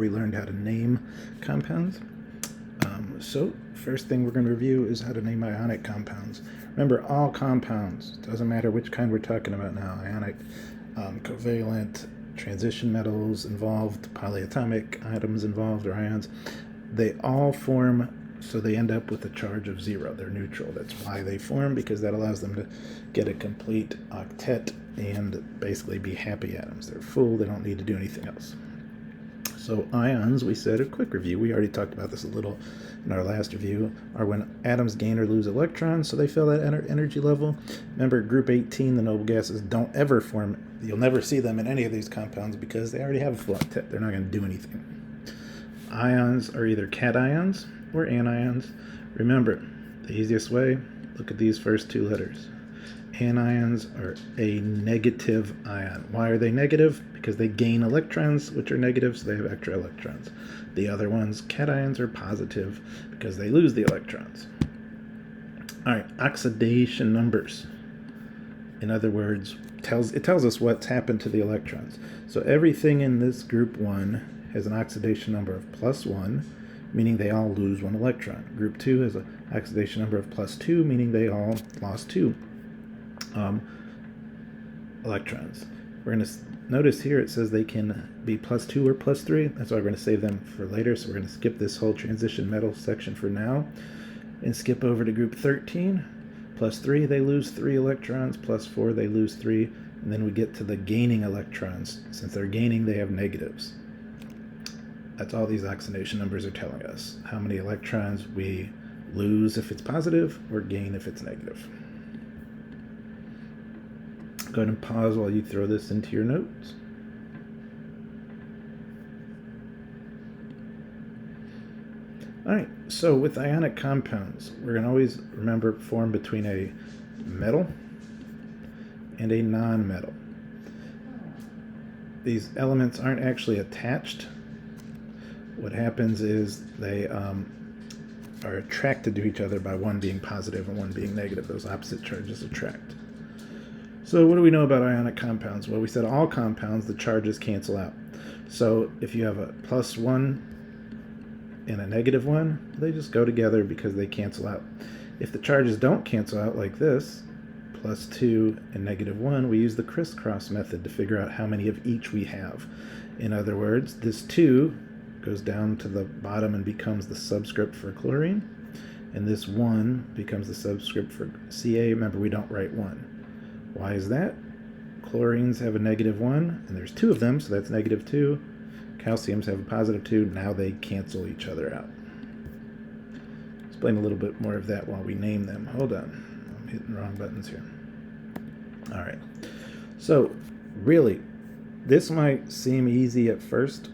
We learned how to name compounds. So first thing we're going to review is how to name ionic compounds. Remember, all compounds, doesn't matter which kind we're talking about now, ionic, covalent, transition metals involved, polyatomic atoms involved, or ions, they all form, so they end up with a charge of 0. They're neutral. That's why they form, because that allows them to get a complete octet and basically be happy atoms. They're full, they don't need to do anything else. So ions, we said a quick review, we already talked about this a little in our last review, are when atoms gain or lose electrons, so they fill that energy level. Remember, group 18, the noble gases, don't ever form, you'll never see them in any of these compounds because they already have a full octet. They're not going to do anything. Ions are either cations or anions. Remember, the easiest way, look at these first two letters. Anions are a negative ion. Why are they negative? Because they gain electrons, which are negative, so they have extra electrons. The other ones, cations, are positive because they lose the electrons. All right, oxidation numbers. In other words, it tells us what's happened to the electrons. So everything in this group 1 has an oxidation number of +1, meaning they all lose 1 electron. Group 2 has an oxidation number of +2, meaning they all lost 2 electrons. We're going to notice here it says they can be +2 or +3. That's why we're going to save them for later. So we're going to skip this whole transition metal section for now and skip over to group 13. +3, they lose 3 electrons. +4, they lose 3. And then we get to the gaining electrons. Since they're gaining, they have negatives. That's all these oxidation numbers are telling us. How many electrons we lose if it's positive or gain if it's negative. Go ahead and pause while you throw this into your notes. All right, so with ionic compounds, we're going to always remember form between a metal and a non-metal. These elements aren't actually attached. What happens is they are attracted to each other by one being positive and one being negative. Those opposite charges attract. So what do we know about ionic compounds? Well, we said all compounds, the charges cancel out. So if you have a +1 and a -1, they just go together because they cancel out. If the charges don't cancel out like this, +2 and -1, we use the crisscross method to figure out how many of each we have. In other words, this 2 goes down to the bottom and becomes the subscript for chlorine, and this 1 becomes the subscript for Ca. Remember, we don't write 1. Why is that? Chlorines have a -1, and there's 2 of them, so that's -2. Calciums have a +2. Now they cancel each other out. Explain a little bit more of that while we name them. Hold on. I'm hitting the wrong buttons here. All right. So, really, this might seem easy at first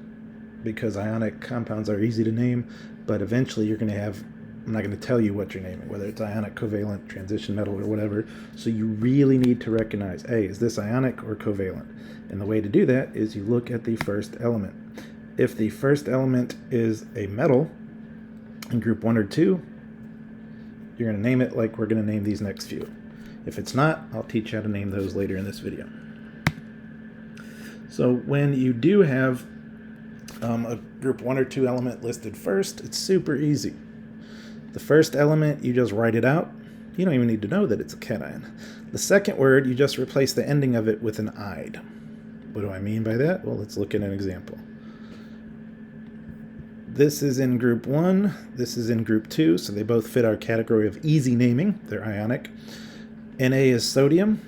because ionic compounds are easy to name, but eventually you're going to have, I'm not going to tell you what you're naming, whether it's ionic, covalent, transition metal, or whatever. So you really need to recognize, hey, is this ionic or covalent? And the way to do that is you look at the first element. If the first element is a metal in group 1 or 2, you're going to name it like we're going to name these next few. If it's not, I'll teach you how to name those later in this video. So when you do have a group 1 or 2 element listed first, it's super easy. The first element, you just write it out. You don't even need to know that it's a cation. The second word, you just replace the ending of it with an "ide." What do I mean by that? Well, let's look at an example. This is in group 1, this is in group 2, so they both fit our category of easy naming. They're ionic. Na is sodium.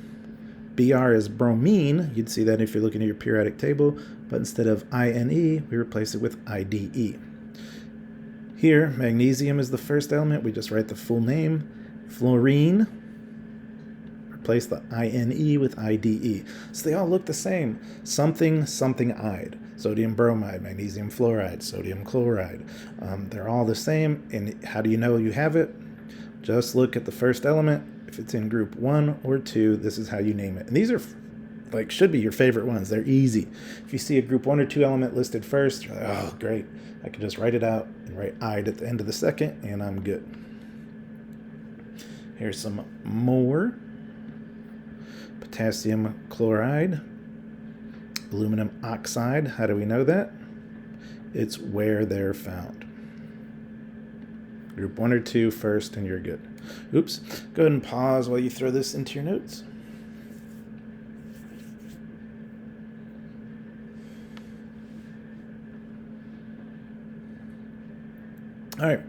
Br is bromine. You'd see that if you're looking at your periodic table, but instead of Ine, we replace it with Ide. Here, magnesium is the first element. We just write the full name. Fluorine, replace the Ine with Ide. So they all look the same. Something, something ide. Sodium bromide, magnesium fluoride, sodium chloride. They're all the same. And how do you know you have it? Just look at the first element. If it's in group 1 or 2, this is how you name it. And these are should be your favorite ones. They're easy. If you see a group 1 or 2 element listed first, you're like, oh, great. I can just write it out and write ide at the end of the second, and I'm good. Here's some more. Potassium chloride, aluminum oxide. How do we know that? It's where they're found. Group 1 or 2 first, and you're good. Oops. Go ahead and pause while you throw this into your notes. All right.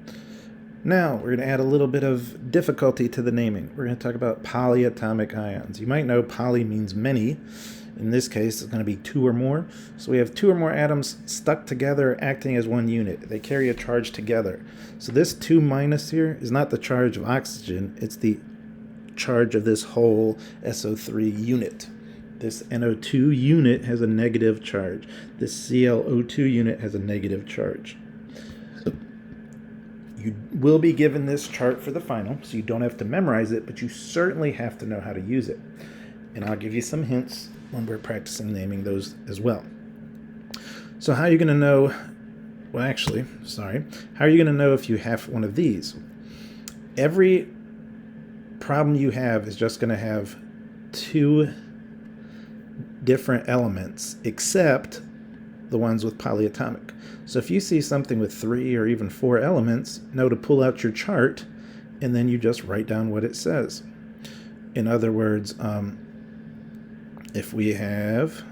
Now we're going to add a little bit of difficulty to the naming. We're going to talk about polyatomic ions. You might know poly means many. In this case, it's going to be 2 or more. So we have 2 or more atoms stuck together acting as one unit. They carry a charge together. So this 2 minus here is not the charge of oxygen. It's the charge of this whole SO3 unit. This NO2 unit has a negative charge. This ClO2 unit has a negative charge. You will be given this chart for the final, so you don't have to memorize it, but you certainly have to know how to use it. And I'll give you some hints when we're practicing naming those as well. So how are you going to know, how are you going to know if you have one of these? Every problem you have is just going to have 2 different elements, except the ones with polyatomic. So if you see something with 3 or even 4 elements, know to pull out your chart, and then you just write down what it says. In other words, if we have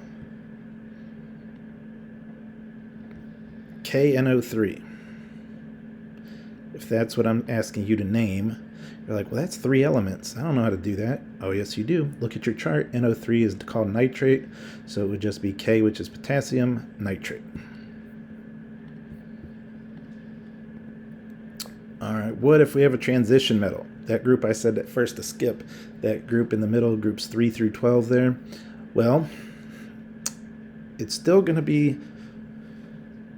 KNO3, if that's what I'm asking you to name, you're like, well, that's 3 elements. I don't know how to do that. Oh, yes, you do. Look at your chart. NO3 is called nitrate, so it would just be K, which is potassium, nitrate. All right, what if we have a transition metal? That group I said at first to skip. That group in the middle, groups 3 through 12 there. Well, it's still going to be,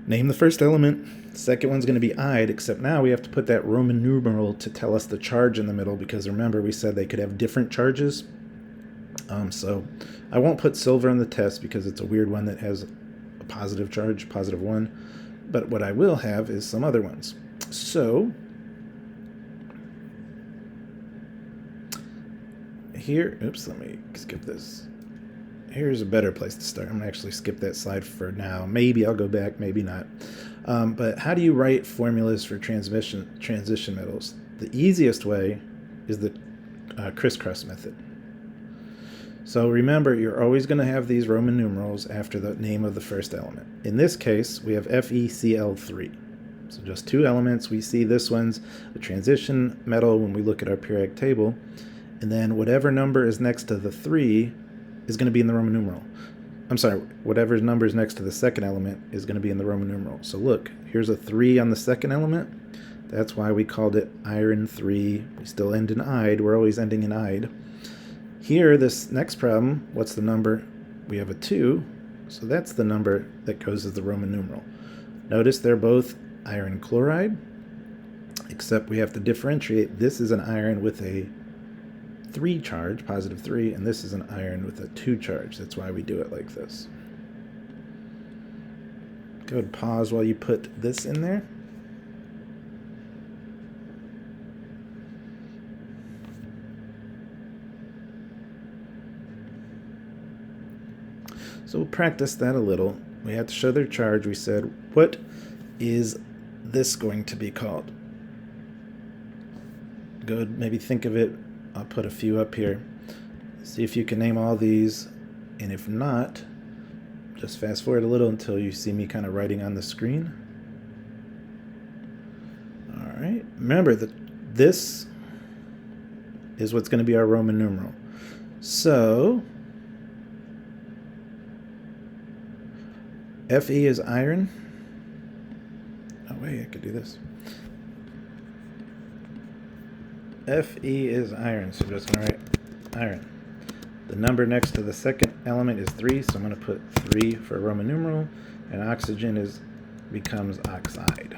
name the first element. The second one's going to be Ide, except now we have to put that Roman numeral to tell us the charge in the middle, because remember we said they could have different charges. So I won't put silver on the test because it's a weird one that has a positive charge, positive 1. But what I will have is some other ones. So here, oops, let me skip this. Here's a better place to start. I'm going to actually skip that slide for now. Maybe I'll go back, maybe not. But how do you write formulas for transition metals? The easiest way is the crisscross method. So remember, you're always going to have these Roman numerals after the name of the first element. In this case, we have FeCl3. So just 2 elements. We see this one's a transition metal when we look at our periodic table. And then whatever number is next to the 3 is going to be in the Roman numeral. I'm sorry, whatever number is next to the second element is going to be in the Roman numeral. So look, here's a 3 on the second element. That's why we called it iron 3. We still end in ide. We're always ending in ide. Here, this next problem, what's the number? We have a 2, so that's the number that goes as the Roman numeral. Notice they're both iron chloride, except we have to differentiate. This is an iron with a 3 charge, positive 3, and this is an iron with a 2 charge. That's why we do it like this. Go ahead and pause while you put this in there. So we'll practice that a little. We had to show their charge. We said, what is this going to be called? Go ahead, maybe think of it. I'll put a few up here. See if you can name all these. And if not, just fast forward a little until you see me kind of writing on the screen. All right. Remember that this is what's going to be our Roman numeral. So Fe is iron. Oh, wait, I could do this. Fe is iron, so I'm just going to write iron. The number next to the second element is 3, so I'm going to put 3 for a Roman numeral, and oxygen becomes oxide.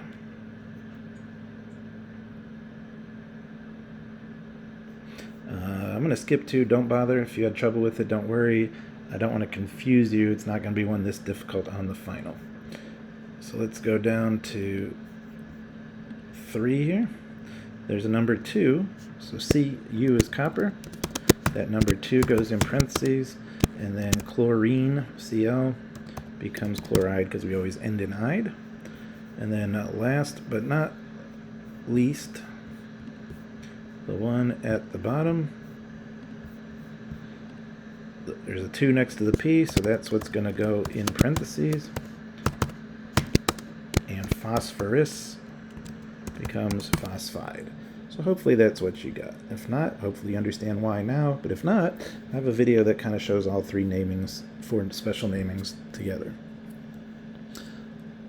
I'm going to skip 2. Don't bother. If you had trouble with it, don't worry. I don't want to confuse you. It's not going to be one this difficult on the final. So let's go down to 3 here. There's a number 2. So Cu is copper. That number 2 goes in parentheses. And then chlorine, Cl, becomes chloride because we always end in ide. And then last but not least, the one at the bottom, there's a 2 next to the P, so that's what's going to go in parentheses. And phosphorus becomes phosphide. So hopefully that's what you got. If not, hopefully you understand why now. But if not, I have a video that kind of shows all 3 namings, 4 special namings together.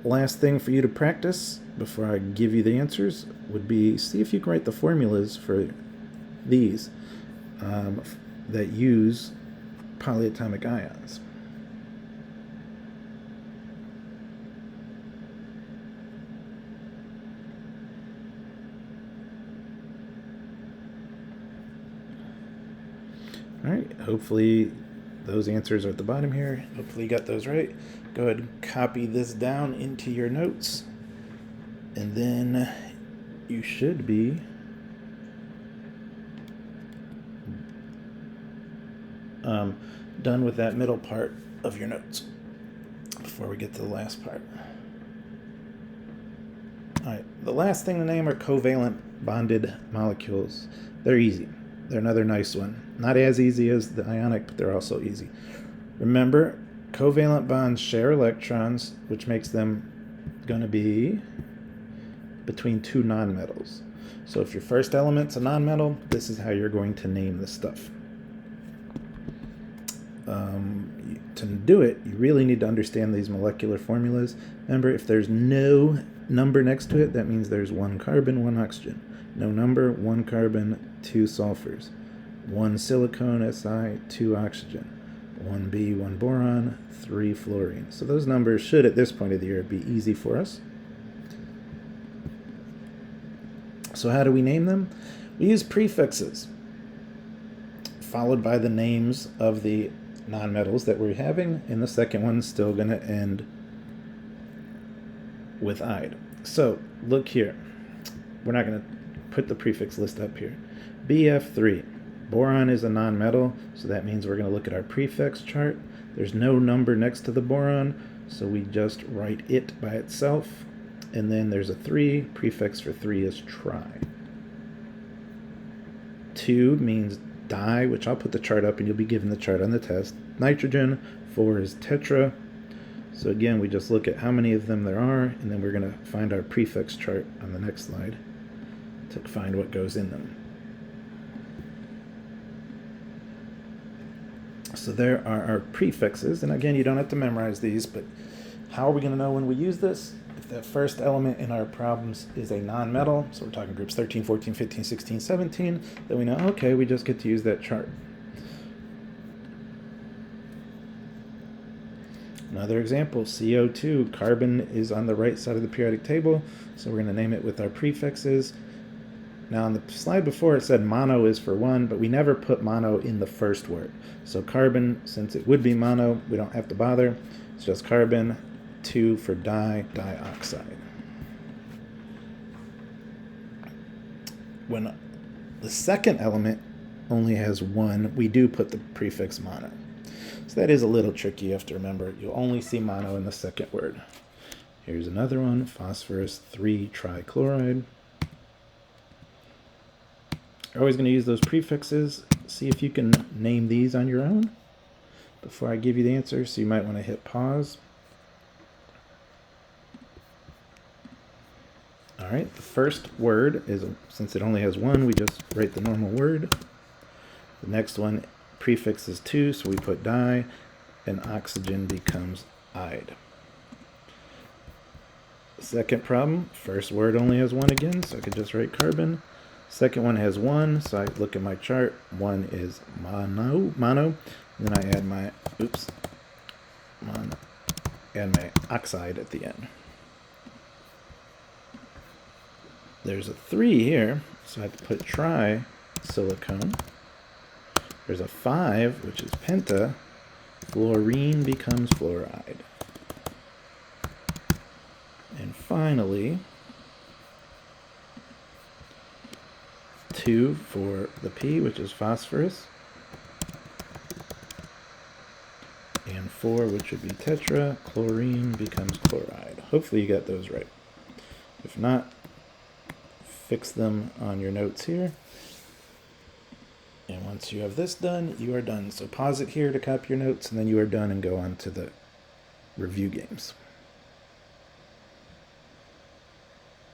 Last thing for you to practice before I give you the answers would be see if you can write the formulas for these that use polyatomic ions. All right, hopefully those answers are at the bottom here. Hopefully you got those right. Go ahead and copy this down into your notes. And then you should be done with that middle part of your notes before we get to the last part. All right, the last thing to name are covalent bonded molecules. They're easy. They're another nice one. Not as easy as the ionic, but they're also easy. Remember, covalent bonds share electrons, which makes them going to be between 2 nonmetals. So if your first element's a nonmetal, this is how you're going to name the stuff. To do it, you really need to understand these molecular formulas. Remember, if there's no number next to it, that means there's 1 carbon, 1 oxygen. No number, 1 carbon, 2 sulfurs. 1 silicon, Si, 2 oxygen. 1 B, 1 boron, 3 fluorine. So those numbers should, at this point of the year, be easy for us. So how do we name them? We use prefixes, followed by the names of the nonmetals that we're having, and the second one's still going to end with "ide." So look here. We're not going to put the prefix list up here. BF3. Boron is a nonmetal, so that means we're going to look at our prefix chart. There's no number next to the boron, so we just write it by itself. And then there's a 3. Prefix for 3 is tri. 2 means di, which I'll put the chart up and you'll be given the chart on the test. Nitrogen. 4 is tetra. So again, we just look at how many of them there are, and then we're going to find our prefix chart on the next slide to find what goes in them. So there are our prefixes, and again, you don't have to memorize these, but how are we going to know when we use this? If that first element in our problems is a nonmetal, so we're talking groups 13, 14, 15, 16, 17, then we know, okay, we just get to use that chart. Another example, CO2, carbon is on the right side of the periodic table, so we're going to name it with our prefixes. Now on the slide before it said mono is for 1, but we never put mono in the first word. So carbon, since it would be mono, we don't have to bother. It's just carbon. 2 for dioxide. When the second element only has 1, we do put the prefix mono. So that is a little tricky. You have to remember, you'll only see mono in the second word. Here's another one, phosphorus 3 trichloride. You're always going to use those prefixes. See if you can name these on your own before I give you the answer. So you might want to hit pause. All right, the first word is, since it only has 1, we just write the normal word. The next one, prefix is 2, so we put di, and oxygen becomes ide. Second problem, first word only has 1 again, so I could just write carbon. Second one has 1, so I look at my chart. 1 is mono. And then I add my, add my oxide at the end. There's a 3 here, so I have to put tri-silicone. There's a 5, which is penta. Fluorine becomes fluoride. And finally, 2 for the P, which is phosphorus. And 4, which would be tetra. Chlorine becomes chloride. Hopefully you got those right. If not, fix them on your notes here. And once you have this done, you are done. So pause it here to copy your notes, and then you are done and go on to the review games.